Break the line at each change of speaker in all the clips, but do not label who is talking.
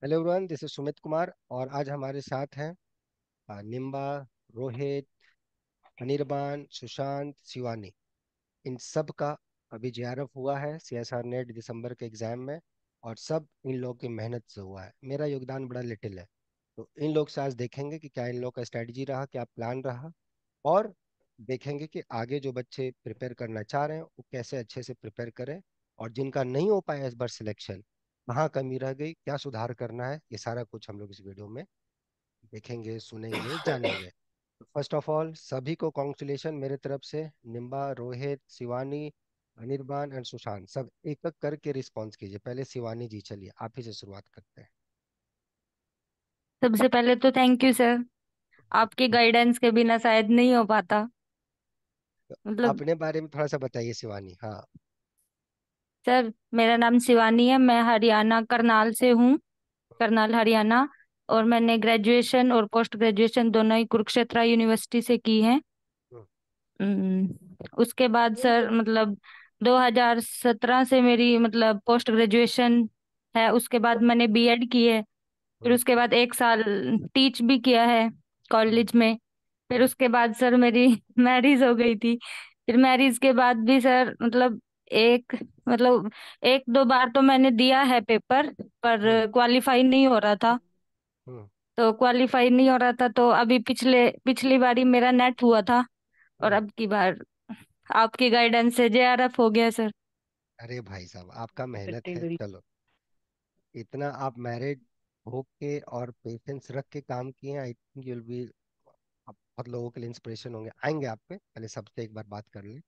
Hello everyone, this is Sumit Kumar और आज हमारे साथ हैं निम्बा, रोहित, अनिर्बान, सुशांत, शिवानी। इन सब का अभी जेआरएफ हुआ है सीएसआर नेट दिसंबर के एग्जाम में। और सब इन लोगों की मेहनत से हुआ है, मेरा योगदान बड़ा लिटिल है। तो इन लोग से आज देखेंगे कि क्या इन लोग का स्ट्रेटजी रहा, क्या प्लान रहा। और देखेंगे कि आगे जो बच्चे प्रिपेयर करना चाह रहे हैं वो कैसे अच्छे से प्रिपेयर करें। और जिनका नहीं हो पाया इस बार सिलेक्शन, कहाँ कमी रह गई, क्या सुधार करना है, ये सारा कुछ हम लोग इस वीडियो में देखेंगे, सुनेंगे, जानेंगे। फर्स्ट ऑफ ऑल सभी को कॉन्ग्रेचुलेशन मेरे तरफ से। निम्बा, रोहित, शिवानी, अनिर्बान एंड सुशांत, सब एक एक करके रिस्पॉन्स कीजिए। पहले शिवानी जी, चलिए आप ही से शुरुआत करते हैं।
सबसे पहले तो थैंक यू सर। आपके गाइडेंस के बिना शायद नहीं हो पाता।
तो
मतलब
अपने बारे में थोड़ा सा बताइए शिवानी। हाँ।
सर, मेरा नाम शिवानी है। मैं हरियाणा करनाल से हूँ। करनाल हरियाणा। और मैंने ग्रेजुएशन और पोस्ट ग्रेजुएशन दोनों ही कुरुक्षेत्र यूनिवर्सिटी से की है।
हम्म,
उसके बाद सर मतलब 2017 से मेरी मतलब पोस्ट ग्रेजुएशन है। उसके बाद मैंने बीएड की है। फिर
हम्म,
उसके बाद एक साल टीच भी किया है
हम्म,
कॉलेज में। फिर
हम्म,
उसके बाद सर मेरी मैरिज हो गई थी। फिर मैरिज के बाद भी सर मतलब एक मतलब एक दो बार तो मैंने दिया है पेपर,
हम्म,
पर क्वालिफाई नहीं हो रहा था।
हम्म,
तो क्वालिफाई नहीं हो रहा था तो अभी पिछले पिछली बारी मेरा नेट हुआ था। और
हम्म।
अब की बार आपकी गाइडेंस से जेआरएफ हो गया सर।
अरे भाई साहब, आपका मेहनत है। चलो, इतना आप मैरिड होके और पेशेंस रख के काम किए, आई थिंक यूल बी, आप बहुत लोगों के लिए इंस्पिरेशन होंगे, आएंगे आप पे। पहले सबसे एक बार बात कर लें।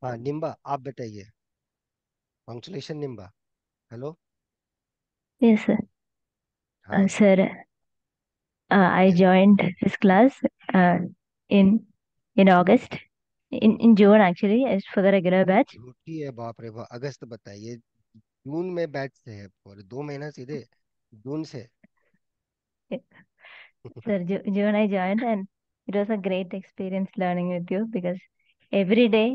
हाँ निम्बा, आप बताइए। Congratulation Nimba. Hello.
Yes, sir.
हाँ।
Sir, I
कैसे?
joined this class uh, in in August, in June actually, as for the regular batch.
झूठी है, बाप रे बाप, अगस्त बताइए। जून में बैच से है, और 2 महीना सीधे जून से।
Sir, June I joined, and it was a great experience learning with you because every day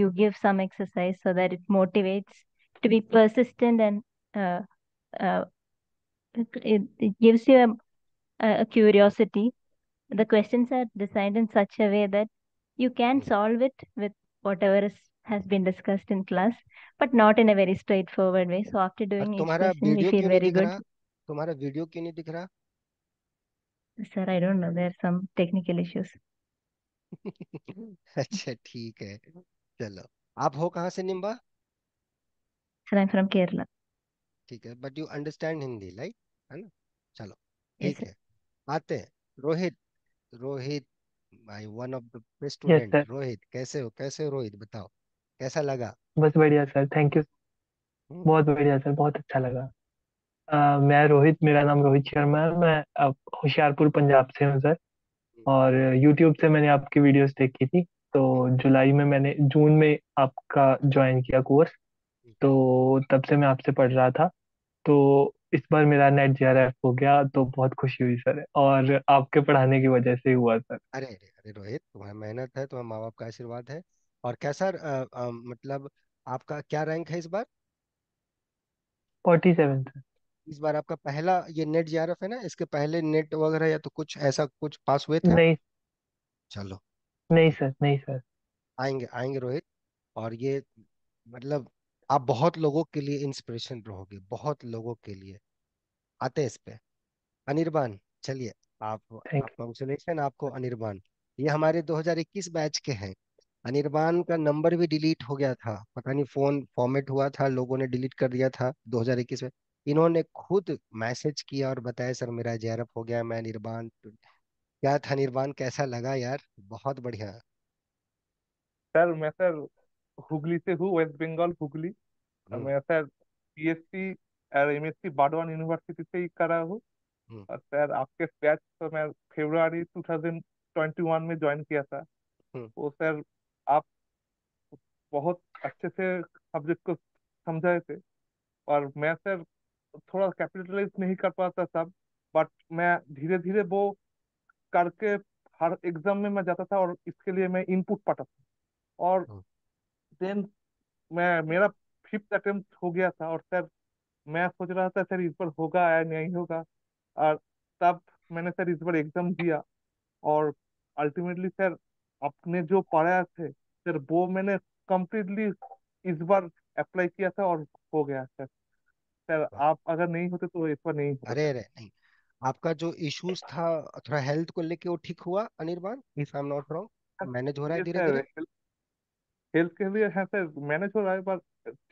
you give some exercise so that it motivates to be persistent, and uh, uh, it gives you a curiosity. The questions are designed in such a way that you can solve it with whatever has been discussed in class, but not in a very straightforward way. So after
और
doing each
तुम्हारा
question, we
video
feel
क्यों नहीं
very
दिख
good.
रहा? तुम्हारा video क्यों नहीं दिख रहा?
Sir, I don't know. There are some technical issues.
अच्छा ठीक है। चलो, आप हो कहाँ से Nimba?
Sir, I'm from Kerala.
ठीक है, but you understand Hindi like, है ना? चलो,
Yes,
ठीक
sir.
है। आते हैं रोहित। रोहित भाई, one of the best
yes
student.
Sir.
Rohit कैसे हो, कैसे हो रोहित, बताओ कैसा लगा?
बस बढ़िया सर, थैंक यू।
हम्म,
बहुत बढ़िया सर, बहुत अच्छा लगा। मैं रोहित, मेरा नाम रोहित शर्मा है। मैं होशियारपुर पंजाब से हूँ सर। और यूट्यूब से मैंने आपकी वीडियोस देखी थी।
हम्म,
तो जून में आपका ज्वाइन किया कोर्स। तो तब से मैं आपसे पढ़ रहा था। तो इस बार मेरा नेट जेआरएफ हो गया तो बहुत खुशी हुई सर, और आपके पढ़ाने की वजह से ही हुआ सर।
अरे अरे अरे रोहित, तुम्हारी मेहनत है, तुम्हारे माँ बाप का आशीर्वाद है। और कैसा मतलब आपका क्या रैंक है इस बार?
47 सर।
इस बार आपका पहला ये नेट जेआरएफ है ना? इसके पहले नेट वगैरह या तो कुछ ऐसा कुछ पास हुए थे आप?
नहीं।
चलो,
नहीं सर, नहीं सर।
आएंगे आएंगे रोहित। और ये मतलब आप बहुत लोगों के लिए इंस्पिरेशन रहोगे, बहुत लोगों के लिए। आते हैं इस पे। अनिर्बान, चलिए। आप
थैंक
कॉन्ग्रेचुलेशन आपको अनिर्बान। ये हमारे 2021 बैच के हैं। अनिर्बान का नंबर भी डिलीट हो गया था, पता नहीं फोन फॉर्मेट हुआ था, लोगों ने डिलीट कर दिया था 2021 में। इन्होंने खुद मैसेज किया और बताया सर मेरा जेआरएफ हो गया, मैं अनिर्बान। क्या था अनिर्बान, कैसा लगा यार? बहुत बढ़िया।
सर मैं सर हुगली से हूँ, वेस्ट बंगाल हुगली। और
हम्म,
मैं सर पीएससी और एमएससी बार्डवान यूनिवर्सिटी से ही करा हूँ।
हम्म,
और सर आपके बैच तो मैं फरवरी 2021 में ज्वाइन किया था।
हम्म,
वो सर आप बहुत अच्छे से सब्जेक्ट को समझाए थे। और मैं सर थोड़ा कैपिटलाइज नहीं कर पाता था, बट मैं धीरे धीरे वो करके हर एग्जाम में मैं जाता था और इसके लिए मैं इनपुट पाता था। और
हम्म,
देन मैं मेरा फिफ्थ अटेम्प्ट हो गया था। और सर मैं सोच रहा था सर इस बार होगा या नहीं होगा। और तब मैंने सर इस बार एग्जाम दिया, और अल्टीमेटली सर आपने जो पढ़ाया थे सर वो मैंने कंप्लीटली इस बार अप्लाई किया था और हो गया सर। सर आप अगर नहीं होते तो इस बार नहीं
अरे
होता।
अरे नहीं, आपका जो इश्यूज था थोड़ा हेल्थ को लेके, वो ठीक हुआ Anirban, if I am not wrong? Manage हो रहा है
ये
धीरे
सर
धीरे?
हेल्थ के लिए है सर, मैनेज हो रहा है, पर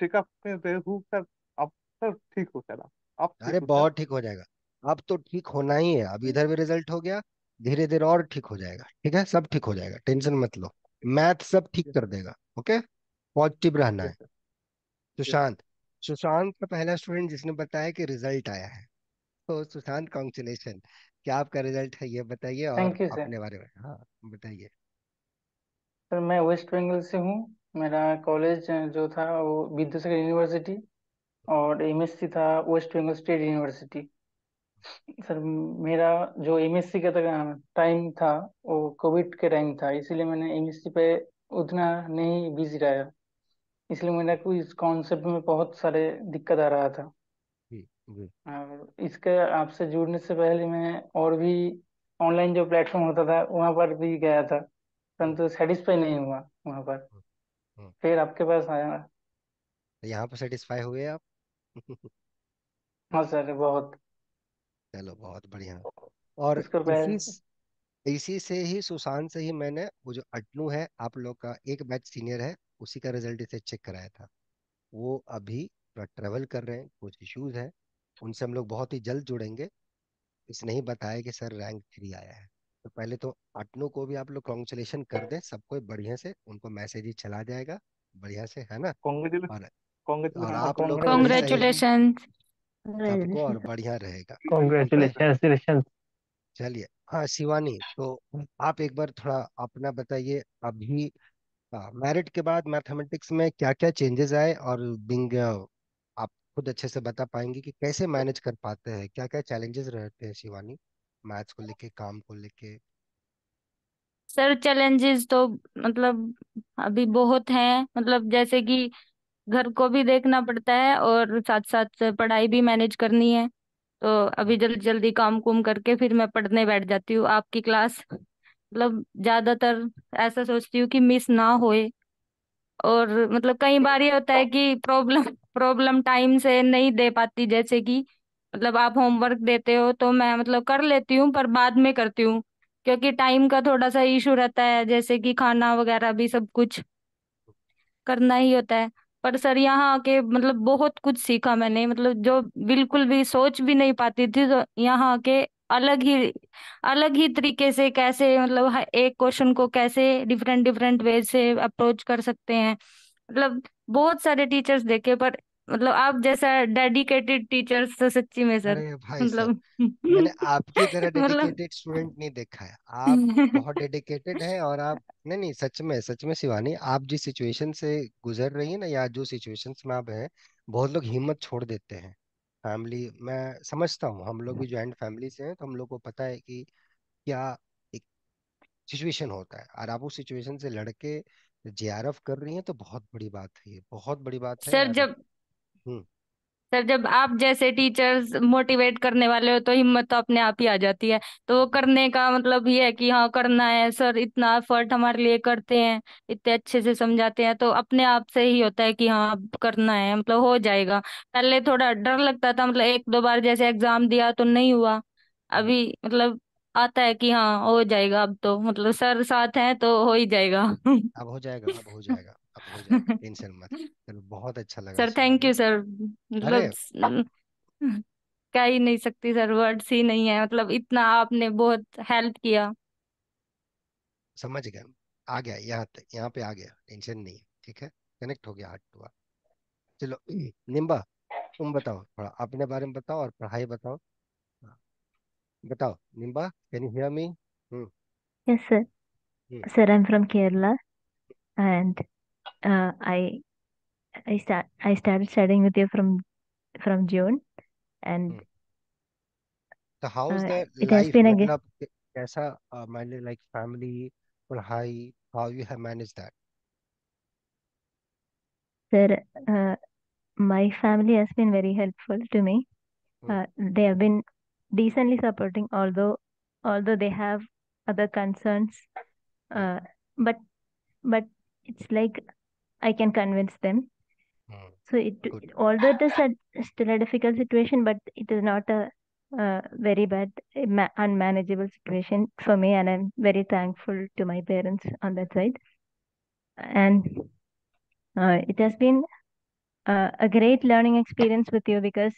चेकअप में गए हूँ सर। अब सर ठीक हो सर, आप ठीक
अरे
हो सर।
बहुत ठीक हो जाएगा। अब तो ठीक होना ही है, अब इधर भी रिजल्ट हो गया, धीरे धीरे और ठीक हो जाएगा। ठीक है, सब ठीक हो जाएगा, टेंशन मत लो। मैथ सब ठीक
यस
कर देगा। ओके, पॉजिटिव रहना
यस
है।
सर। यस
सुशांत, सुशांत का पहला स्टूडेंट जिसने बताया कि रिजल्ट आया है। तो सुशांत, कॉन्ग्रेचुलेशन। क्या आपका रिजल्ट है ये बताइए, और
थैंक यू सर।
अपने बारे में हाँ बताइए।
सर मैं वेस्ट बंगाल से हूँ। मेरा कॉलेज जो था वो विद्यासागर यूनिवर्सिटी, और एमएससी था west Bengal state university. Sir मेरा जो एमएससी का टाइम था वो कोविड के टाइम था, इसीलिए मैंने एमएससी पे उतना नहीं बिजी रहा। इसलिए मेरा कोई इस कॉन्सेप्ट में बहुत सारे दिक्कत आ रहा था।
जी जी।
और इसके आपसे जुड़ने से पहले मैं और भी ऑनलाइन जो प्लेटफॉर्म होता था वहाँ पर भी गया था,
हम्म,
परंतु सेटिस्फाई नहीं हुआ वहाँ पर।
हम्म, हम्म।
फिर आपके पास आया।
तो यहाँ पर सेटिस्फाई हुए आप?
हाँ सर बहुत।
चलो बहुत बढ़िया। और
उसको
इसी
पहले।
इसी से ही, सुशांत से ही मैंने वो जो अटनू है, आप लोग का एक बैच सीनियर है, उसी का रिजल्ट इसे चेक कराया था। वो अभी ट्रेवल कर रहे हैं, कुछ इश्यूज है, उनसे हम लोग बहुत ही जल्द जुड़ेंगे। इसने ही बताया कि सर रैंक 3 आया है। तो पहले तो अटनू को भी आप लोग कॉन्ग्रेचुलेशन कर दें, सबको बढ़िया से, उनको मैसेज ही चला जाएगा बढ़िया से, है ना?
कॉन्ग्रेचुलेशन।
और और
कॉन्ग्रेचुलेशन
आप लोग को भी सही,
कॉन्ग्रेचुलेशन।
कॉन्ग्रेचुलेशन।
सबको
Congratulations.
और बढ़िया रहेगा। Okay,
congratulation.
चलिए। हाँ शिवानी, तो आप एक बार थोड़ा अपना बताइए अभी। मेरिट के बाद मैथमेटिक्स में क्या क्या चेंजेस आए, और बिंग आप खुद अच्छे से बता पाएंगे कि कैसे मैनेज कर पाते हैं, क्या क्या चैलेंजेस रहते हैं शिवानी, मैथ्स को लेके, काम को लेके?
सर चैलेंजेस तो मतलब अभी बहुत हैं, मतलब जैसे कि घर को भी देखना पड़ता है और साथ साथ पढ़ाई भी मैनेज करनी है। तो अभी जल्दी जल्दी काम कुम करके फिर मैं पढ़ने बैठ जाती हूँ। आपकी क्लास मतलब ज्यादातर ऐसा सोचती हूँ कि मिस ना होए। और मतलब कई बार ये होता है कि प्रॉब्लम प्रॉब्लम टाइम से नहीं दे पाती, जैसे कि मतलब आप होमवर्क देते हो तो मैं मतलब कर लेती हूँ पर बाद में करती हूँ, क्योंकि टाइम का थोड़ा सा इशू रहता है, जैसे कि खाना वगैरह भी सब कुछ करना ही होता है। पर सर यहाँ आके मतलब बहुत कुछ सीखा मैंने, मतलब जो बिल्कुल भी सोच भी नहीं पाती थी, तो यहाँ आके अलग ही तरीके से कैसे मतलब एक क्वेश्चन को कैसे डिफरेंट डिफरेंट वे से अप्रोच कर सकते हैं। मतलब बहुत सारे टीचर्स देखे, पर मतलब आप जैसा डेडिकेटेड टीचर्स तो सच्ची में सर
अरे भाई साहब,
मतलब
मैंने आपकी तरह
मतलब
डेडिकेटेड स्टूडेंट नहीं देखा है। आप बहुत डेडिकेटेड हैं, और आप, नहीं नहीं, सच में शिवानी, आप जिस सिचुएशन से गुजर रही है ना, या जो सिचुएशंस में आप हैं, बहुत लोग हिम्मत छोड़ देते हैं। फैमिली, मैं समझता हूँ, हम लोग भी जॉइंट फैमिली से हैं, तो हम लोग को पता है कि क्या एक सिचुएशन होता है, और आप उस सिचुएशन से लड़के जेआरएफ कर रही हैं, तो बहुत बड़ी बात है, ये बहुत बड़ी बात है।
सर
और
जब
हम्म।
सर जब आप जैसे टीचर्स मोटिवेट करने वाले हो तो हिम्मत तो अपने आप ही आ जाती है। तो वो करने का मतलब ये है कि हाँ करना है, सर इतना एफर्ट हमारे लिए करते हैं, इतने अच्छे से समझाते हैं, तो अपने आप से ही होता है कि हाँ अब करना है, मतलब हो जाएगा। पहले थोड़ा डर लगता था, मतलब एक दो बार जैसे एग्जाम दिया तो नहीं हुआ।
हम्म।
अभी मतलब आता है कि हाँ हो जाएगा, अब तो मतलब सर साथ हैं तो हो ही जाएगा।
अब हो जाएगा, अब हो जाएगा, अब हो जाएगा, टेंशन मत। चलो, बहुत अच्छा लगा
sir thank
Shivani.
You sir,
अरे
मतलब कह ही नहीं सकती सर, वर्ड्स ही नहीं है, मतलब इतना आपने बहुत हेल्प किया।
समझ गया, आ गया यहाँ तक, यहाँ पे आ गया, टेंशन नहीं है, ठीक है। कनेक्ट हो गया हार्ट टू हार्ट। चलो निम्बा, तुम बताओ, थोड़ा अपने बारे में बताओ और पढ़ाई बताओ। हाँ, बताओ Nimba, can you hear me? Hmm.
Yes, sir.
Hmm.
Sir, I'm from Kerala, and I started studying with you from June, and
हम्म। तो how is the
it has
life,
been
मतलब कैसा, मान ली लाइक फैमिली, पढ़ाई, how you have manage that?
sir. my family has been very helpful to me.
Hmm,
They have been decently supporting, although they have other concerns.
Hmm,
Uh, but but it's like I can convince them.
Hmm,
So
good.
although it is still a difficult situation, but it is not a very bad, unmanageable situation for me, and I'm very thankful to my parents on that side. And it has been a great learning experience with you because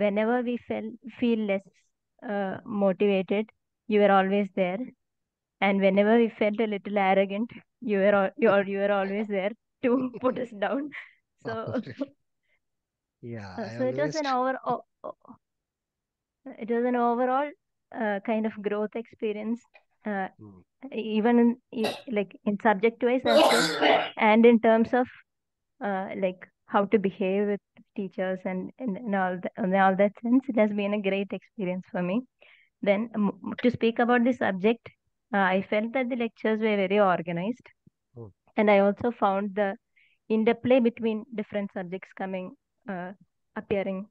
whenever we feel less motivated, you were always there, and whenever we felt a little arrogant, you were always there to put us down. So
Yeah, I
so
always.
it was an overall kind of growth experience, uh,
Hmm,
even like in subject wise as well, and in terms of like how to behave with teachers and in all that sense, it has been a great experience for me. Then to speak about the subject, I felt that the lectures were very organized,
hmm,
and I also found the interplay between different subjects uh, appearing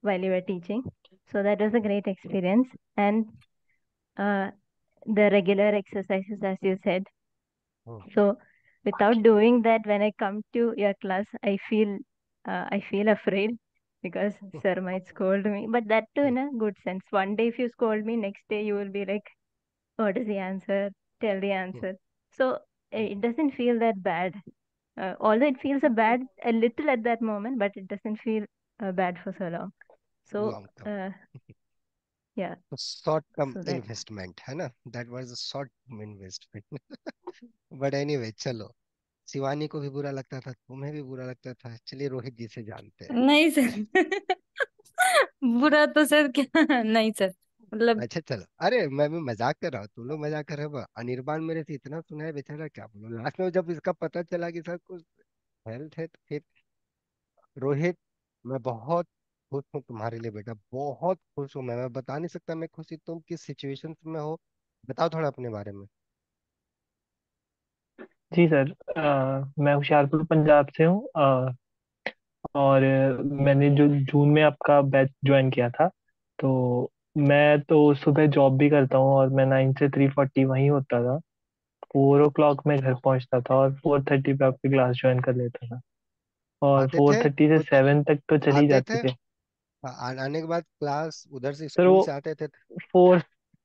while you were teaching. So that was a great experience. And uh, the regular exercises, as you said.
hmm.
So without doing that, when I come to your class, I feel afraid because sir might scold me. But that too
Hmm,
in a good sense. One day if you scold me, next day you will be like, "What is the answer? Tell the
hmm,
answer." So
hmm.
it doesn't feel that bad. Although it feels a little at that moment, but it doesn't feel bad for so long. So
Long term,
yeah,
तो short term
so that
investment है ना, that was a short term investment. But anyway चलो, शिवानी को भी बुरा लगता था, तुम्हें भी बुरा लगता था, चलिए रोहित जी से जानते हैं।
नहीं सर। बुरा तो सर क्या, नहीं सर, मतलब
अच्छा चलो, अरे मैं भी मजाक कर रहा हूँ, तुम लोग मजाक कर रहे हो। अनिर्बान मेरे से इतना सुना है बेचारा, क्या बोलो, लास्ट में जब इसका पता चला कि सब कुछ हेल्थ है तो फिर। रोहित, मैं बहुत खुश हूँ तुम्हारे लिए बेटा, बहुत खुश हूँ। मैं बता नहीं सकता मैं खुशी तुम किस सिचुएशन में हो। बताओ थोड़ा अपने बारे में।
जी सर, मैं होशियारपुर पंजाब से हूँ। और मैंने जो जून में आपका बैच ज्वाइन किया था, तो मैं तो सुबह जॉब भी करता हूँ और मैं 9 से 3:40 वहीं होता था। 4 o'clock में घर पहुंचता था और 4:30 पे आपकी क्लास ज्वाइन कर लेता था। और
आते
फोर
थे
थर्टी से
कुछ,
7 तक तो चली
आते
जाती
थे
थी।
आने के बाद क्लास उधर से
सर
स्कूल
वो
से आते थे।
फोर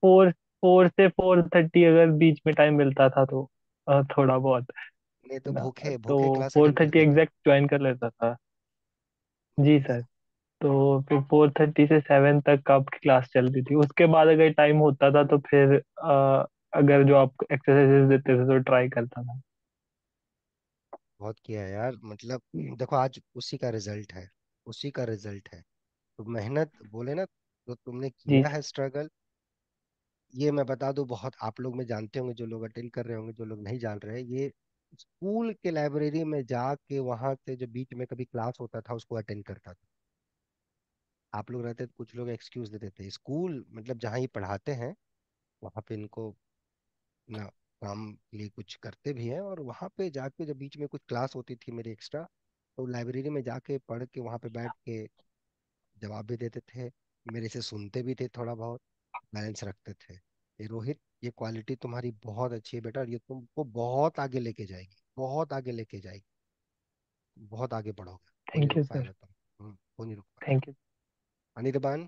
फोर 4 से 4:30 अगर बीच में टाइम मिलता था तो थोड़ा बहुत,
नहीं
है
तो
ना।
भूखे
तो
भूखे क्लास
फोर
अटेंड
थर्टी
करते थे।
एग्जैक्ट ज्वाइन कर लेता था। जी सर। तो फिर 4:30 से 7 तक आपकी क्लास चलती थी। उसके बाद अगर टाइम होता था तो फिर अगर जो आप एक्सरसाइजेस देते थे तो ट्राई करता था।
बहुत किया है यार, मतलब देखो आज उसी का रिजल्ट है, उसी का रिजल्ट है। तो मेहनत बोले ना, तो तुमने
जी
किया है स्ट्रगल। ये मैं बता दूं, बहुत आप लोग में जानते होंगे, जो लोग अटेंड कर रहे होंगे, जो लोग नहीं जान रहे, ये स्कूल के लाइब्रेरी में जाके वहां से जो बीच में कभी क्लास होता था उसको अटेंड करता था। आप लोग रहते तो कुछ लोग एक्सक्यूज देते थे, स्कूल मतलब जहाँ ये पढ़ाते हैं वहां पे इनको ना काम के लिए कुछ करते भी हैं, और वहां पे जाके जब बीच में कुछ क्लास होती थी मेरी एक्स्ट्रा, तो लाइब्रेरी में जाके पढ़ के वहां पे बैठ के जवाब भी देते थे, मेरे से सुनते भी थे, थोड़ा बहुत बैलेंस रखते थे। ये रोहित, ये क्वालिटी तुम्हारी बहुत अच्छी है बेटा, और ये तुमको बहुत आगे लेके जाएगी, बहुत आगे लेके जाएगी, बहुत आगे बढ़ोगे, कोई नहीं
थैंक
रोक
यू सर।
पाएगा तुम। कोई नहीं रोक पाएगा।
Thank you.
अनिर्बान,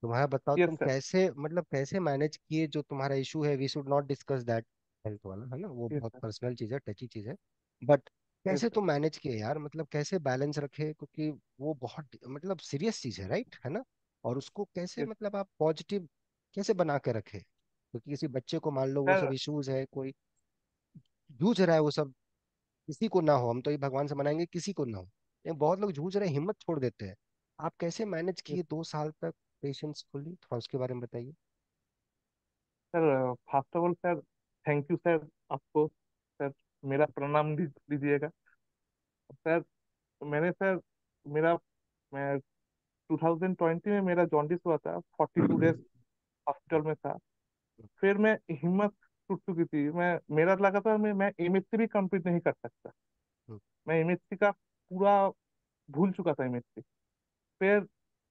तुम्हारा बताओ,
यस
तुम
सर।
कैसे मतलब कैसे मैनेज किए जो तुम्हारा इशू है, we should not discuss that, health वाला है ना, वो
यस
बहुत
सर।
पर्सनल चीज है, टची चीज है। बट
यस
कैसे
सर।
तुम मैनेज किए यार, मतलब कैसे बैलेंस रखे, क्योंकि वो बहुत मतलब सीरियस चीज है, राइट, है ना। और उसको कैसे
यस
मतलब आप पॉजिटिव कैसे बना के रखे, क्योंकि किसी बच्चे को मान लो वो
सर।
सब इश्यूज है, कोई जूझ रहा है वो सब, किसी को ना हो, हम तो ये भगवान से मनाएंगे किसी को ना हो, लेकिन बहुत लोग जूझ रहे हैं, हिम्मत छोड़ देते हैं। आप कैसे मैनेज
यस
किए 2 साल तक पेशेंसफुली, थोड़ा उसके बारे में बताइए।
Sir, first of all sir, thank you sir आपको। सर, मेरा प्रणाम भी दीजिएगा। सर, मैंने सर, मेरा मैं 2020 में मेरा जॉन्डिस हुआ था, 42 डेज हॉस्पिटल में था। फिर मैं हिम्मत टूट चुकी थी। मेरा लगा था मैं एमएससी भी कंप्लीट नहीं कर सकता।
हम्म,
मैं एमएससी का पूरा भूल चुका था एमएससी। फिर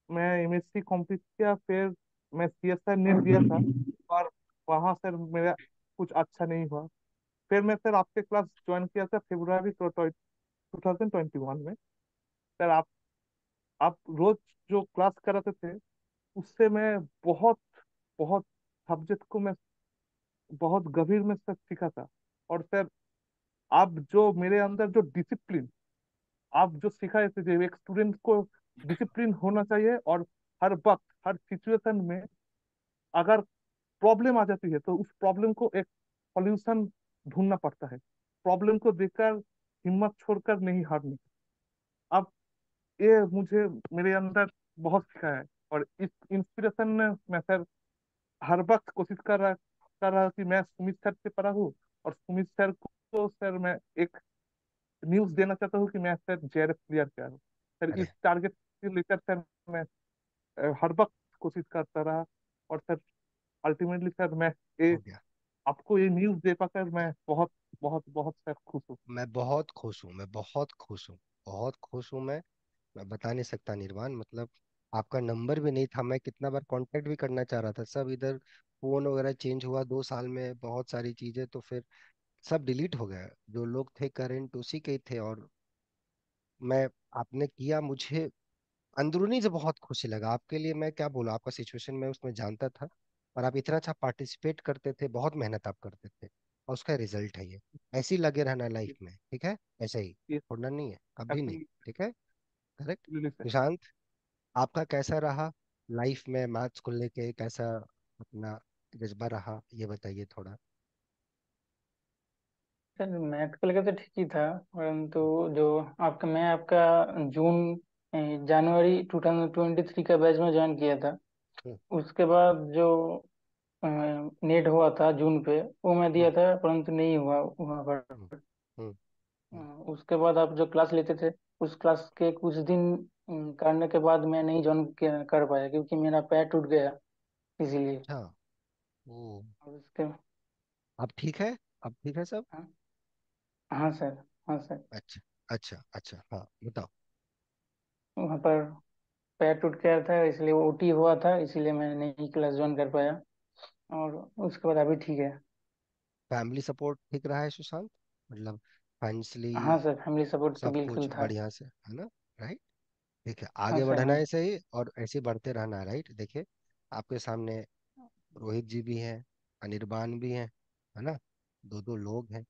मैं एमएससी कंप्लीट किया, फिर मैं सीएसआई नेट दिया था, पर वहाँ सर मेरा कुछ अच्छा नहीं हुआ। फिर मैं सर आपके क्लास ज्वाइन किया था फरवरी 2021 में। सर आप रोज जो क्लास कराते थे, उससे मैं बहुत बहुत सब्जेक्ट को मैं बहुत गंभीर में सर सीखा था। और सर आप जो मेरे अंदर जो डिसिप्लिन आप जो सिखाए थे, जो एक स्टूडेंट को डिसिप्लिन होना चाहिए, और हर वक्त हर सिचुएशन में अगर प्रॉब्लम आ जाती है तो उस प्रॉब्लम को एक सॉल्यूशन ढूंढना पड़ता है, प्रॉब्लम को देखकर हिम्मत छोड़कर नहीं हारनी। अब ये मुझे मेरे अंदर बहुत सिखाया है, और इस इंस्पिरेशन ने मैं सर हर वक्त कोशिश कर रहा कि मैं सुमित सर से पढ़ा हूँ, और सुमित सर को सर मैं एक न्यूज़ देना चाहता हूँ कि मैं सर जेआरएफ क्लियर किया हूँ। सर इस
अरे
टारगेट को लेकर सर मैं हर वक्त कोशिश करता रहा, और सर अल्टीमेटली सर मैं ये
हो गया।
आपको ये न्यूज़ दे पाकर मैं बहुत बहुत बहुत सर खुश हूँ।
मैं बहुत खुश हूँ, मैं बहुत खुश हूँ, बहुत खुश हूँ मैं बता नहीं सकता निर्वाण। मतलब आपका नंबर भी नहीं था, मैं कितना बार कांटेक्ट भी करना चाह रहा था, सब इधर फोन वगैरह चेंज हुआ 2 साल में, बहुत सारी चीजें, तो फिर सब डिलीट हो गया। जो लोग थे करंट उसी के ही थे। और मैं आपने किया, मुझे अंदरूनी से बहुत खुशी लगा। आपके लिए मैं क्या बोलूं, आपका सिचुएशन मैं उसमें जानता था, और आप इतना अच्छा पार्टिसिपेट करते थे, बहुत मेहनत आप करते थे, और उसका रिजल्ट है ये। ऐसे ही लगे रहना लाइफ में, ठीक है? ऐसे ही
ये
छोड़ना नहीं है कभी नहीं,
एब्सोल्युटली
ठीक है? करेक्ट।
सर।
निशांत, आपका कैसा रहा लाइफ में, मैथ्स को लेके कैसा अपना जज्बा रहा, ये बताइए थोड़ा।
सर मैथ को लेकर तो ठीक ही था, परंतु जो आपका जून जनवरी 2023 का बैच में ज्वाइन किया था।
हम्म।
उसके बाद जो नेट हुआ था जून पे, वो मैं
हम्म।
दिया था परंतु नहीं हुआ वहाँ
हम्म।
पर।
हम्म। हम्म।
उसके बाद आप जो क्लास लेते थे, उस क्लास के कुछ दिन करने के बाद मैं नहीं ज्वाइन कर पाया, क्योंकि मेरा पैर टूट गया इसीलिए।
अच्छा। ओ।
और उसके
अब ठीक है? अब ठीक है सब?
हाँ, हाँ सर, हाँ सर।
अच्छा, अच्छा, अच्छा, हाँ बताओ।
वहाँ पर पैर टूट गया था, इसलिए वो ओटी हुआ था, इसीलिए मैं नहीं क्लास ज्वाइन कर पाया। और उसके बाद अभी ठीक है।
फैमिली सपोर्ट ठीक रहा है सुशांत? मतलब फाइनेंशियली
हाँ सर, फैमिली सपोर्ट तो
सब
बिल्कुल
कुछ
था।
बढ़िया से है ना? राइट। ठीक है,
हाँ
आगे
सर,
बढ़ना
हाँ।
है सही, और ऐसे ही बढ़ते रहना है, राइट। देखिए, आपके सामने रोहित जी भी हैं, अनिर्बान भी हैं, है ना? दो दो लोग हैं,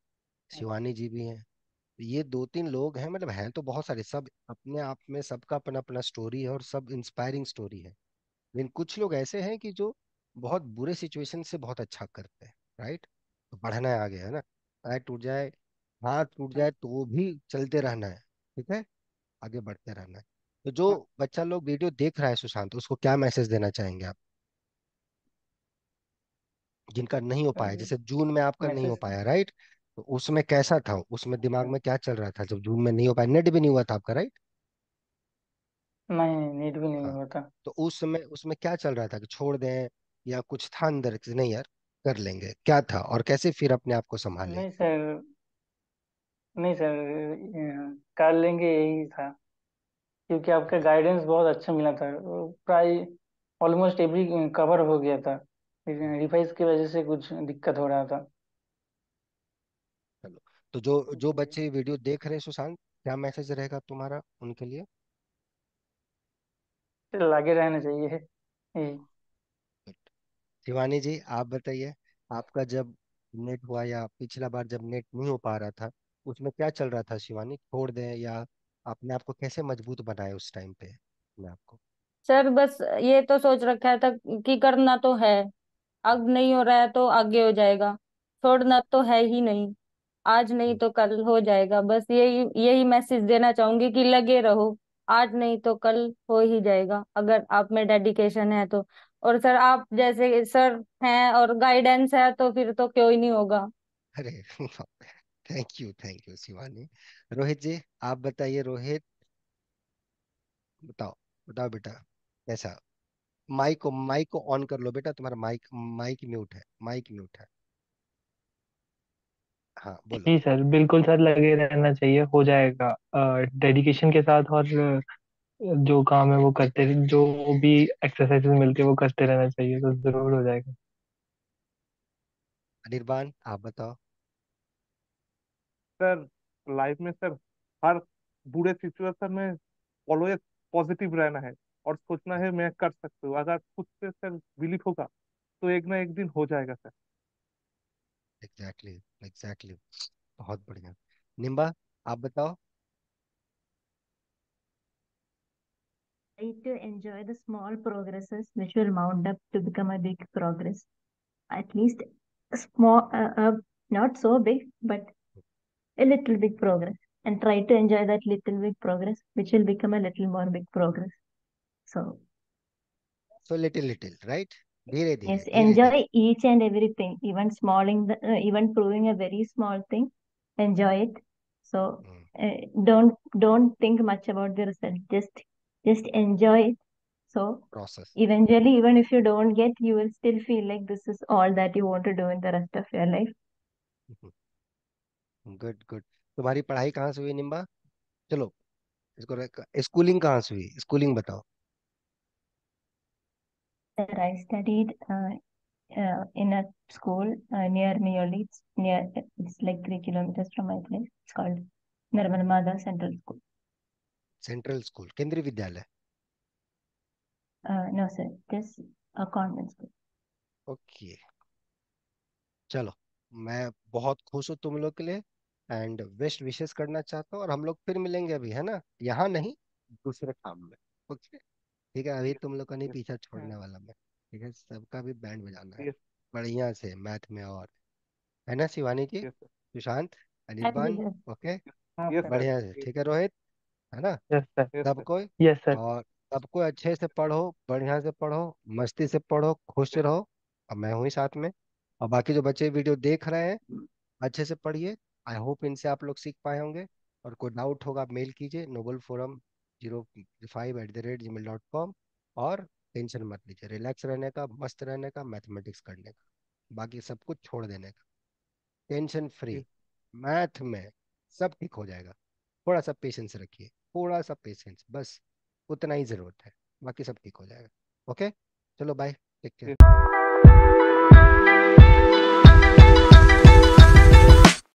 शिवानी जी भी हैं। ये 2-3 लोग हैं, मतलब हैं तो बहुत सारे, सब अपने आप में सबका अपना अपना स्टोरी है, और सब इंस्पायरिंग स्टोरी है। लेकिन कुछ लोग ऐसे हैं कि जो बहुत बुरे सिचुएशन से बहुत अच्छा करते हैं, राइट। तो बढ़ना है आगे, है ना? पैर टूट जाए, हाथ टूट जाए, तो भी चलते रहना है, ठीक है? आगे बढ़ते रहना है। तो जो
हाँ
बच्चा लोग वीडियो देख रहा है सुशांत, उसको क्या मैसेज देना चाहेंगे आप, जिनका नहीं हो पाया?
सर,
जैसे जून में आपका नहीं हो
मैसेज।
पाया, राइट? तो उसमें कैसा था, उसमें दिमाग में क्या चल रहा था जब जून में नहीं हो पाया? नेट भी नहीं हुआ था आपका, राइट?
नहीं नहीं, नीट भी नहीं
हाँ।
हुआ था।
तो उस समय उसमें क्या चल रहा था, कि छोड़ दें, या कुछ था अंदर कि नहीं यार कर लेंगे, क्या था, और कैसे फिर अपने आप को संभाले?
नहीं सर, नहीं सर, कर लेंगे यही था, क्योंकि आपका गाइडेंस बहुत अच्छा मिला था। प्राय ऑलमोस्ट एवरी कवर हो गया था। रिवाइज की वजह से कुछ दिक्कत हो रहा था,
चलो, तो जो जो
इसीलिए।
बच्चे वीडियो देख रहे हैं सुशांत, क्या मैसेज रहेगा तुम्हारा उनके लिए?
फिर आगे रहना चाहिए यही।
शिवानी जी, आप बताइए, आपका जब नेट हुआ, या पिछला बार जब नेट नहीं हो पा रहा था, उसमें क्या चल रहा था शिवानी? छोड़ दें, या अपने आप को कैसे मजबूत बनाए उस टाइम पे अपने आप को?
सर बस ये तो सोच रखा था कि करना तो है, अब नहीं हो रहा है तो आगे हो जाएगा, छोड़ना तो है ही नहीं, आज नहीं
हम्म।
तो कल हो जाएगा। बस यही यही मैसेज देना चाहूंगी कि लगे रहो, आज नहीं तो कल हो ही जाएगा, अगर आप में डेडिकेशन है तो। और सर आप जैसे सर हैं और गाइडेंस है तो फिर तो क्यों ही नहीं होगा।
अरे थैंक यू शिवानी। रोहित जी, आप बताइए, रोहित, बताओ, बताओ बेटा, कैसा? माइक को ऑन कर लो बेटा, तुम्हारा माइक माइक म्यूट है, माइक म्यूट है। हाँ बोलो।
जी सर, बिल्कुल सर, लगे रहना चाहिए, हो जाएगा डेडिकेशन के साथ। और जो काम है वो करते, जो भी एक्सरसाइजेज मिलती है वो करते रहना चाहिए, तो जरूर हो जाएगा।
अनिर्बान आप बताओ।
सर लाइफ में सर हर बुरे सिचुएशन में ऑलवेज पॉजिटिव रहना है और सोचना है मैं कर सकता हूँ। अगर खुद से सर बिलीव होगा तो एक ना एक दिन हो जाएगा सर।
एग्जैक्टली एग्जैक्टली, बहुत बढ़िया। निम्बा आप बताओ।
Try to enjoy the small progresses which will mount up to become a big progress. At least a small, not so big, but a little big progress. And try to enjoy that little big progress, which will become a little more big progress. So,
so little little right, धीरे धीरे
yes,
धीरे धीरे।
enjoy each and everything, even even proving a very small thing. Enjoy it. So, don't think much about the result. Just enjoy it. So,
process.
eventually, even if you don't get, you will still feel like this is all that you want to do in the rest of your life.
Good good. तुम्हारी पढ़ाई कहाँ से हुई निम्बा? चलो schooling कहाँ से हुई, schooling बताओ।
That I studied in a school near me only. It's like 3 kilometers from my place. It's called Nirmal Central School.
Central school, केंद्रीय विद्यालय।
No, sir, this a convent school.
Okay चलो, मैं बहुत खुश हूँ तुम लोग के लिए एंड बेस्ट विशेस करना चाहता हूँ, और हम लोग फिर मिलेंगे अभी, है ना? यहाँ नहीं, दूसरे काम में। ओके ठीक है, अभी तुम लोग का नहीं
यस
पीछा छोड़ने वाला मैं। ठीक है, सबका भी बैंड बजाना है
यस
बढ़िया से मैथ में, और है ना शिवानी जी,
यस
सुशांत,
हाँ जी
अनिर्बान?
सर।
ओके
हाँ
यस
सर।
सर
बढ़िया से, ठीक है रोहित, है ना?
Yes sir.
यस सर
सबको,
यस सर।
और सबको अच्छे से पढ़ो, बढ़िया से पढ़ो, मस्ती से पढ़ो, खुश
यस
रहो, और मैं हूँ ही साथ में। और बाकी जो बच्चे वीडियो देख रहे हैं, अच्छे से पढ़िए। आई होप इनसे आप लोग सीख पाए होंगे। और कोई डाउट होगा मेल कीजिए, noble forum 05@gmail.com। और टेंशन मत लीजिए, रिलैक्स रहने का, मस्त रहने का, मैथमेटिक्स करने का, बाकी सब कुछ छोड़ देने का, टेंशन फ्री।
यस
मैथ में सब ठीक हो जाएगा। थोड़ा सा पेशेंस रखिए, थोड़ा सा पेशेंस, बस उतना ही जरूरत है, बाकी सब ठीक हो जाएगा। ओके चलो बाय, टेक केयर।
यस।